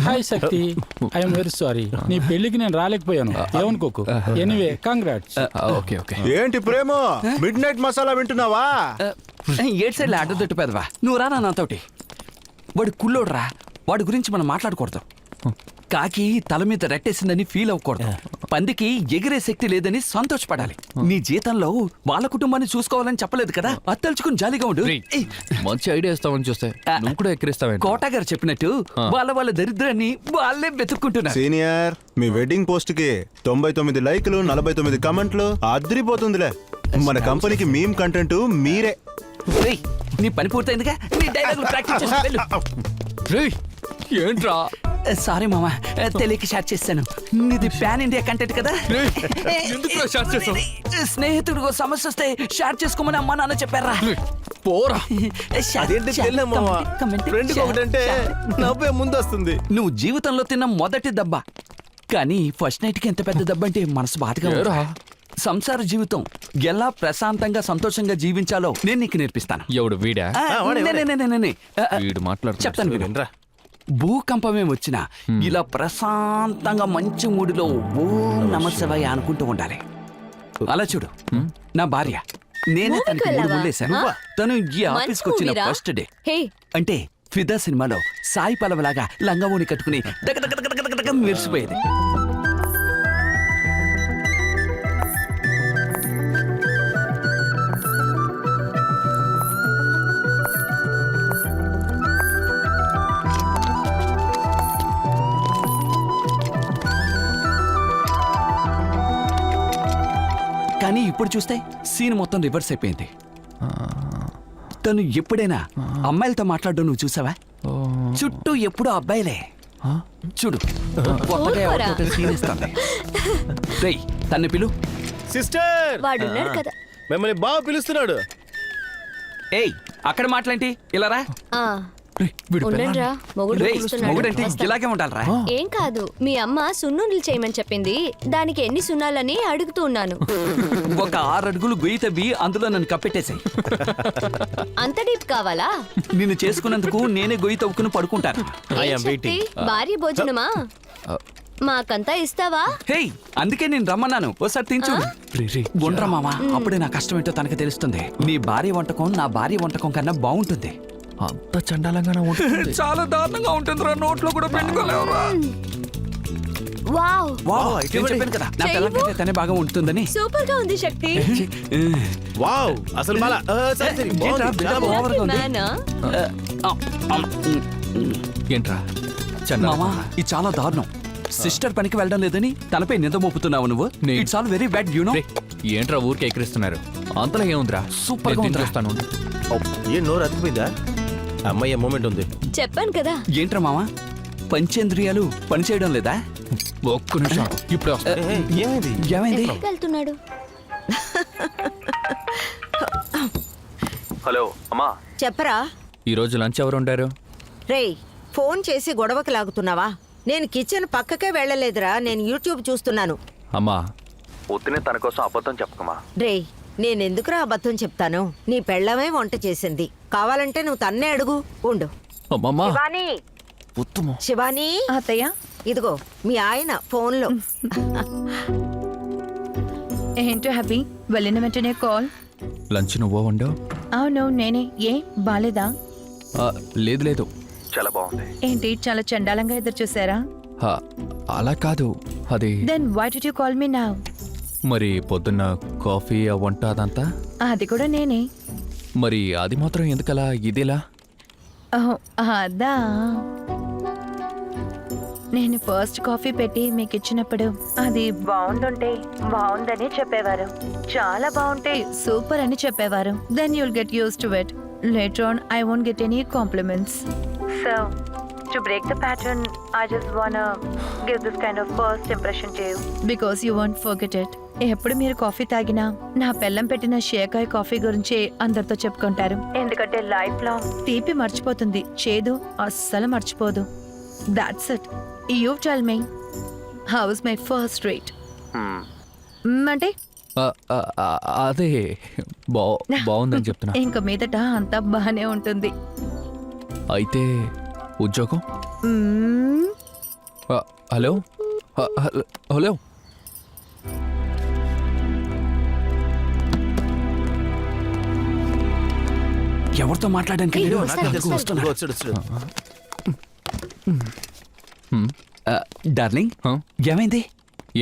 Hi Shakti, I'm very sorry, నీ పెళ్లికి నేను రాలేకపోయాను, ఏమనుకోకు. Anyway congrats. Okay okay. ఏంటి ప్రేమ, మిడ్ నైట్ మసాలా వింటున్నావా? ఏడు సైడ్లో అడ్డు తట్టు పెదవా, నువ్వు రానా నాతోటి. వాడు కుల్లోడ్రా, వాడి గురించి మనం మాట్లాడకూడదు. కాకి తల మీద రెట్టేసిందని ఫీల్ అవ్వకూడదు. పందికి ఎగిరే శక్తి లేదని సంతోషపడాలి. నీ జీతంలో వాళ్ళ కుటుంబాన్ని చూసుకోవాలని చెప్పలేదు కదా, అది తలుచుకుని జాలీగా ఉండు. మంచి ఐడియా ఇస్తామని చూస్తే నువ్వు కూడా ఎక్కిరిస్తావే. కోట గారు చెప్పినట్టు వాళ్ళ దరిద్రాన్ని వాళ్ళే వెతుక్కుంటున్నారు. సీనియర్, మీ వెడ్డింగ్ పోస్ట్ కి 99 లైకులు 49 కమెంట్లు అదిరిపోతుందిలే. మన కంపెనీకి మీమ్ కంటెంట్ మీరే. నీ పని పూర్తయిందిగా, నీ డైలాగులు ప్రాక్టీస్ చేసి వెళ్ళు. ఏంట్రా? సారీ మామా, తెలియక షేర్ చేశాను. నీది ప్యాన్ ఇండియా కంటెంట్ కదా. స్నేహితుడికి సమస్య వస్తే షేర్ చేసుకోమని అమ్మా నాన్న చెప్పారా? పోరా. నవ్వే ముందు వస్తుంది. నువ్వు జీవితంలో తిన్న మొదటి దెబ్బ, కానీ ఫస్ట్ నైట్ కి ఎంత పెద్ద దెబ్బ అంటే మనసు బాధగా. సంసార జీవితం ఎలా ప్రశాంతంగా సంతోషంగా జీవించాలో నేను నీకు నేర్పిస్తాను. ఎవడు వీడా? వీడు మాట్లాడుతూ చెప్తాను వినరా. భూకంపమే వచ్చినా ఇలా ప్రశాంతంగా మంచి మూడిలో ఓం నమ శివాయ అనుకుంటూ ఉండాలి. అలా చూడు, నా భార్య, నేనే తనకి 3 ముళ్ళేశాను. తను ఈ ఆఫీస్కి వచ్చిన ఫస్ట్ డే అంటే ఫిదా సినిమాలో సాయి పల్లవలాగా లంగావోని కట్టుకుని దగ మెరిసిపోయేది. కానీ ఇప్పుడు చూస్తే సీన్ మొత్తం రివర్స్ అయిపోయింది. తను ఎప్పుడైనా అమ్మాయిలతో మాట్లాడడం నువ్వు చూసావా? చుట్టూ ఎప్పుడూ అబ్బాయిలే. చూడు, కొత్తగా ఎవరితో సీన్ ఇస్తుంది. రేయ్, తన్ని పిలు. సిస్టర్, మిమ్మల్ని బాగా పిలుస్తున్నాడు. ఏయ్, అక్కడ మాట్లాంటి, ఇలా రా. మొగుడంటే ఇలాగే ఉండాలరా. ఏం కాదు, మీ అమ్మ సున్నుండలు చేయమని చెప్పింది, దానికి ఎన్ని సున్నాలని అడుగుతూ ఉన్నాను. ఒక 6 అడుగులు గొయ్యి తవ్వి అందులో నన్ను కప్పెట్టేసాయి. అంత డీప్ కావాలా? నిన్ను చేసుకున్నందుకు నేనే గొయ్యి తవ్వుకుని పడుకుంటాను. భార్య భోజనమా? మాకంతా ఇస్తావా? హే, అందుకే నేను రమ్మన్నాను, ఓసారి తించు. గుండ్రా మామా, అప్పుడే నా కష్టం ఏంటో తనకు తెలుస్తుంది. నీ భార్య వంటకం నా భార్య వంటకం కన్నా బాగుంటుంది. అంత చండాలంగానే ఉంటుంది. చాలా దారుణంగా ఉంటుంది రా, నోట్లో కూడా పెట్టుకోలేవురా. చెప్పాను కదా, నా పిల్లలకైతే తనే బాగా ఉంటుందని. సూపర్ గా ఉంది శక్తి. వావ్, అసలు ఏంట్రా మామా, ఇది చాలా దారుణం. సిస్టర్ పనికి వెళ్ళడం లేదని తనపై నింద మోపుతున్నావు నువ్వు. It's all very bad, you know. ఏంట్రా ఊరికే ఎక్కిరిస్తున్నారు? అంతలా ఏముందిరా, సూపర్ గా చూస్తాను. ఏ నోరు అతిపోయిందా? అమ్మాయి మూమెంట్ ఉంది. చెప్పాను కదా. ఏంట్రా మామా, పంచేంద్రియాలు పనిచేయడం లేదా? ఒక్క నిమిషం, ఇప్పుడు ఏమైంది? వెళ్తున్నాడు. హలో అమ్మా, చెప్పరా. ఈ రోజు లంచ్ ఎవరు ఉండారు? రేయ్, ఫోన్ చేసి గొడవకి లాగుతున్నావా? నేను కిచెన్ పక్కకే వెళ్ళలేదురా, నేను యూట్యూబ్ చూస్తున్నాను. అమ్మా, పొద్దునే తన కోసం అబద్ధం చెప్పకమ్మా. రేయ్, నేనెందుకురా అబద్ధం చెప్తాను? నీ పెళ్ళమే వంట చేసింది, కావాలంటే నువ్వు తన్నే అడుగు. ఉండు. శివానీ, అత్తయ్య, ఇదిగో మీ ఆయన ఫోన్లో. ఏంటో హ్యాపీ, వెళ్ళిన వెంటనే కాల్. లంచ్ నువ్వో వండావు? అవును నేనే. ఏ బాలేదా? లేదు లేదు, చాలా బాగుంది. ఏంటి చాలా చండాలంగా ఎదురు చూసారా? అలా కాదు, అది. Then why did you call me now? మరి పొద్దున్న కాఫీ వంట అదంతా అది కూడా నేనే. మరి అది మాత్రం ఎందుకలా ఇదిలా? అదా, నేను ఫస్ట్ కాఫీ పెట్టి మీకు ఇచ్చినప్పుడు అది బాగుంటుంటే బాగుందని చెప్పేవారు, చాలా బాగుంటే సూపర్ అని చెప్పేవారు. Then you'll get used to it. Later on I won't get any compliments. So to break the pattern, I just wanna give this kind of first impression to you because you won't forget it. ఎప్పుడు మీరు coffee తాగినా నా పెళ్ళం పెట్టిన షేకాయ్ coffee గురించి అందరితో చెప్పుకుంటారు. ఎందుకంటే లైఫ్ లాంగ్ తీపి మర్చిపోతుంది, చేదు అస్సలు మర్చిపోదు. That's it. You tell me, how is my first rate? అంటే అదే బాగుందని చెప్తున్నా. ఇంక మీదట అంతా బాగానే ఉంటుంది. అయితే ఉద్యోగం? హలో హలో ఎవరితో మాట్లాడడానికి ఏయ్, వెళ్ళాడు? వస్తాడు, అదిగో వస్తున్నాడు. వచ్చాడు వచ్చాడు డార్లింగ్ హ? ఏమైంది?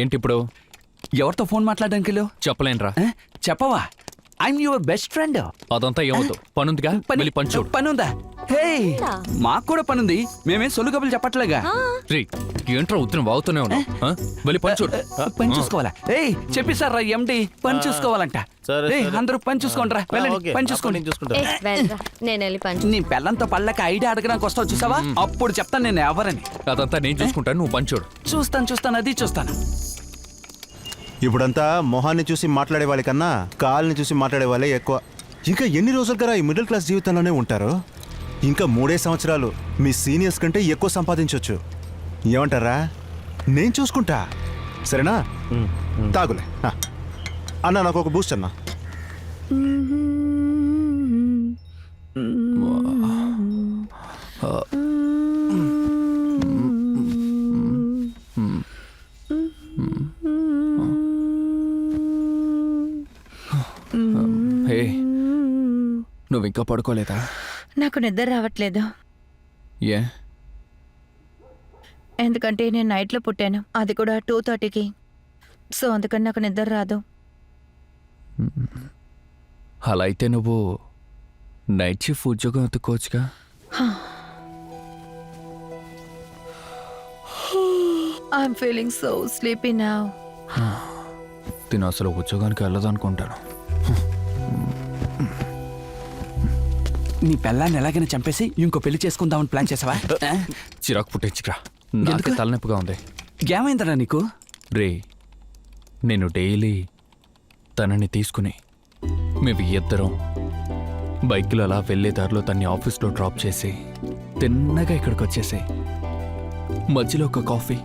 ఏంటి ఇప్పుడు ఎవరితో ఫోన్ మాట్లాడడానికి వెళ్ళావు? చెప్పలేనురా చెప్పవా? I'm your best friend. అదంతా ఏమవుతావు పనుందిగా వెళ్ళి పని చూడు. పనుందా? హే, మాకు కూడా పనుంది. మేమేం సొల్లు కబులు చెప్పట్లేగా. రే ఏంట్రా ఉత్తరం వాగుతూనే ఉన్నావు వెళ్ళి పని చూడు. పని చూసుకోవాలా? ఏయ్ చెప్పిస్తారా ఎండి పని చూసుకోవాలంట. సరే, ఏయ్, సరే. అందరూ పని చూసుకోండిరా. వెళ్ళండి, ఓకే, పని నేను చూసుకోండి. చూసుకుంటా ఏ, వెళ్ళరా. నేను వెళ్ళి పని నీ పెళ్ళంతో పళ్ళకి ఐడియా అడగడానికి వస్తావు చూసావా? అప్పుడు చెప్తాను నేను ఎవరని. అదంతా నేను చూసుకుంటాను నువ్వు పని చూడు. చూస్తాను అది చూస్తాను. ఇప్పుడంతా మొహాన్ని చూసి మాట్లాడే వాళ్ళకన్నా కాల్ని చూసి మాట్లాడే వాళ్ళే ఎక్కువ. ఇంకా ఎన్ని రోజులుగా ఈ మిడిల్ క్లాస్ జీవితంలోనే ఉంటారు? ఇంకా 3 సంవత్సరాలు మీ సీనియర్స్ కంటే ఎక్కువ సంపాదించవచ్చు. ఏమంటారా? నేను చూసుకుంటా, సరేనా? తాగులే. అన్న నాకు ఒక బూస్ట్ అన్నా. హే నువ్వు ఇంకా పడుకోలేదా? నాకు నిద్ర రావట్లేదు. ఏ ఎందుకంటే నేను నైట్లో పుట్టాను, అది కూడా 2:30కి. సో అందుకని నాకు నిద్ర రాదు. అలా అయితే నువ్వు నైట్ షిఫ్ట్ ఉద్యోగం ఎత్తుకోవచ్చుగా. I'm feeling so sleepy now. తిను అసలు ఉద్యోగానికి వెళ్ళదనుకుంటాను. నీ పెళ్ళాన్ని ఎలాగైనా చంపేసి ఇంకో పెళ్లి చేసుకుందామని ప్లాన్ చేసావా? చిరాకు పుట్టించుకురా, నాకు ఎందుకు? తలనొప్పిగా ఉంది. ఏమైందరా నీకు? రే నేను డైలీ తనని తీసుకుని మేము ఇద్దరం బైక్లో అలా వెళ్ళే దారిలో తన్ని ఆఫీస్లో డ్రాప్ చేసి తిన్నగా ఇక్కడికి వచ్చేసి మధ్యలో ఒక కాఫీ,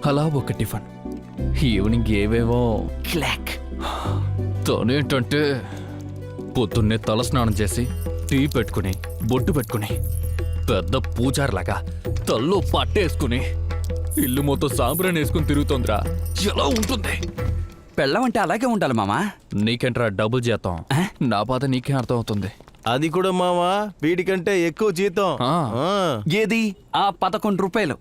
అలా ఒక టిఫిన్, ఈవినింగ్ ఏవేవో. క్లాక్. తనేంటంటే పొద్దున్నే తల స్నానం చేసి టీ పెట్టుకుని బొట్టు పెట్టుకుని పెద్ద పూజారిలాగా తల్లో పట్టేసుకుని ఇల్లు మొత్తం సాంబ్రాన్ని వేసుకుని తిరుగుతోందిరా. ఎలా ఉంటుంది? పెళ్ళం అంటే అలాగే ఉండాలి మామా. నీకేంట్రా డబుల్ చేద్దాం, నా బాధ నీకే అర్థం అవుతుంది. అది కూడా మావా వీడికంటే ఎక్కువ జీతం. ఆ. ఆ. ఏది ఆ 11 రూపాయలు,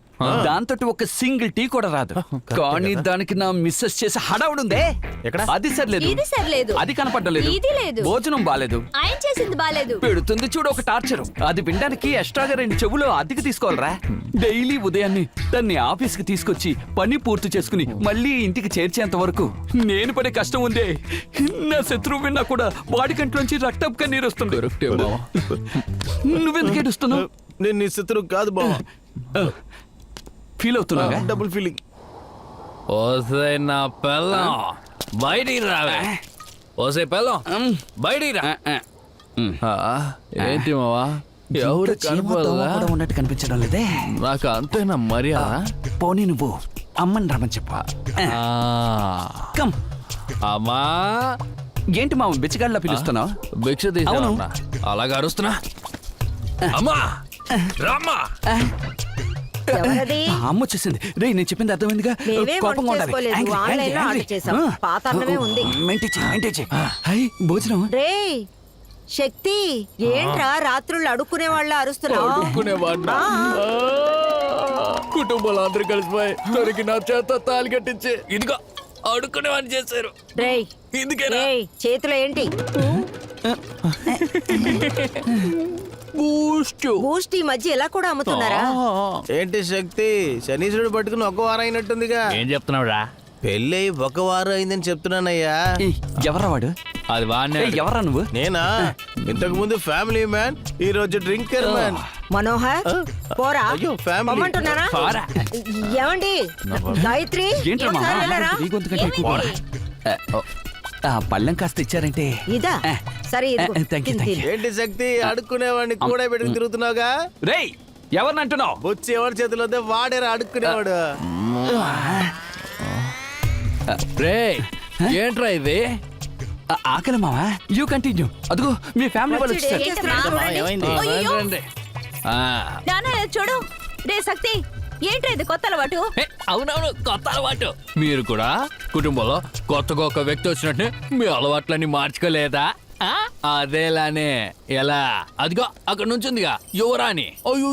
దాంతో ఒక సింగిల్ టీ కూడా రాదు. కానీ దానికి నా మిస్సెస్ చేసి హడావుడుందే. ఎక్కడ? అది సర్లేదు, ఇది సర్లేదు. అది కనపడ్డలేదు, ఇది లేదు. భోజనం బాలేదు, ఆయన చేసింది బాలేదు. పెడుతుంది చూడు ఒక టార్చర్. అది వినడానికి ఎక్స్ట్రాగా 2 చెవులు అద్దెకి తీసుకోవాలరా. డైలీ ఉదయాన్నే దాన్ని ఆఫీస్కి తీసుకొచ్చి పని పూర్తి చేసుకుని మళ్ళీ ఇంటికి చేర్చేంత వరకు నేను పడే కష్టం ఉందే. నా శత్రువు విన్నా కూడా వాడి కంట్లోంచి రక్తం కన్నీరు వస్తుంది. కరెక్టే బావా. నువ్వెందుకు ఏడుస్తున్నావు? నేను నీ శత్రువు కాదు బావా. ఫీల్ అవుతున్నాగా? Double feeling. ఓసే నా పెళ్ళం బయటికి రావే. ఓసే పెళ్ళం బయటికి రా. ఏంటి మావా ఎవరు కనపడదా? కూడా ఉన్నట్టు కనిపించడం లేదే. నాకు అంతేనా మర్యాద? పోనీ నువ్వు అమ్మని రమ్మని చెప్పా. కమ్. అమ్మా ఏంటి మామ బిచ్చగాళ్ళ పిలుస్తున్నావు? భిక్ష తీసా అలాగ అరుస్తున్నా. అమ్మా రామ్మా. ఎవరది? అమ్మ వచ్చేసింది. రే నేను చెప్పింది అర్థమైందిగా. మేమేం కోపంగా వంట ఉండాలి. చేసుకోలేదు. Angry, ఆన్లైన్లో angry, ఆర్డర్ angry. చేశాం. పాత అన్నమే ఉంది. మెంటిచి. హై భోజనం. రేయ్ శక్తి, ఏంట్రా రాత్రుళ్ళు అడుక్కునే వాళ్ళ అరుస్తున్నావు? అడుక్కునేవాడ్నా? కుటుంబాలు అందరూ కలిసిపోయి తనకి నా చేత తాళి కట్టించి ఇదిగో అడుక్కునేవాడిని చేశారు. రేయ్ ఎందుకేనా? రేయ్ చేతిలో ఏంటి? బూస్ట్ ఈ మధ్య ఇలా కూడా అమ్ముతున్నారా? ఏంటి శక్తి, శనీశ్వరుడు పట్టుకుని 1 వారం అయినట్టుందిగా. ఏం చెప్తున్నావురా? పెళ్ళై 1 వారం అయిందని చెప్తున్నానయ్యా. ఏయ్, ఎవర్రా వాడు? అది వాడినే. ఏయ్, ఎవర్రా నువ్వు? నేనా? ఇంతకు ముందు ఫ్యామిలీ మ్యాన్, ఈ రోజు డ్రింకర్ మ్యాన్. మనోహర్ పోరా. అయ్యో, ఫ్యామిలీ. పొమ్మంటున్నానా? పోరా. ఏమండి గాయత్రి ఏంట్రా మామ? ఒకసారి వెళ్ళరా? ఈ గొంతు కంటే ఎక్కువ. ఆ పళ్ళెం కాస్త ఇచ్చారంటే. ఇదా సరే ఇదిగో. థ్యాంక్ యూ, తిను, థ్యాంక్ తిను. యూ. ఏంటి శక్తి, అడుక్కునేవాడిని కూడా పెట్టుకుని తిరుగుతున్నావుగా. రేయ్ ఎవరిని అంటున్నావు? బొచ్చి ఎవరి చేతిలో ఉంటే వాడేరా అడుక్కునేవాడు. రే ఏంట్రా ఇది? ఆకలి మావా, యూ కంటిన్యూ. అదిగో మీ ఫ్యామిలీ వాళ్ళు వచ్చేసారు. ఏం చేస్తున్నావు చూడండి. రండి. నాన్న చూడు. రే శక్తి ఏంట్రా ఇది కొత్త అలవాటు? ఏ, అవునవును కొత్త అలవాటు. మీరు కూడా కుటుంబంలో కొత్తగా ఒక వ్యక్తి వచ్చినట్టు మీ అలవాట్లన్నీ మార్చుకోలేదా? ఆ? అదేలానే ఎలా? అదిగో అక్కడ నుంచిందిగా యువరాణి. అయ్యో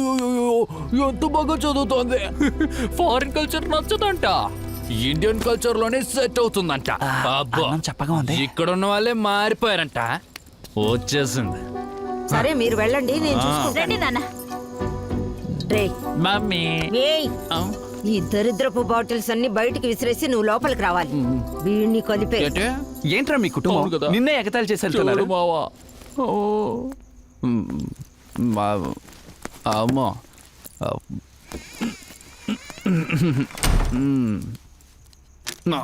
ఎంత బాగా చదువుతోంది. ఫారిన్ కల్చర్ నచ్చదంట, ఇండియన్ కల్చర్ లోనే సెట్ అవుతుందంట. అబ్బో, అన్నం చప్పగా ఉంది. ఇక్కడ ఉన్న వాళ్ళే మారిపోయారంట. వచ్చేసింది సరే మీరు వెళ్ళండి, నేను చూసుకుంటాను. రండి నాన్న. రేయ్, మమ్మీ. ఏయ్, ఈ దరిద్రపు బాటిల్స్ అన్ని బయటికి విసిరేసి నువ్వు లోపలికి రావాలి. వీడిని కలిపే. ఏంటి? ఏంట్రా మీ కుటుంబం అవును కదా. నిన్నే ఎగతాళి చేసి వెళ్తున్నారు. చూడు మావా. ఓ. అమ్మా. నా.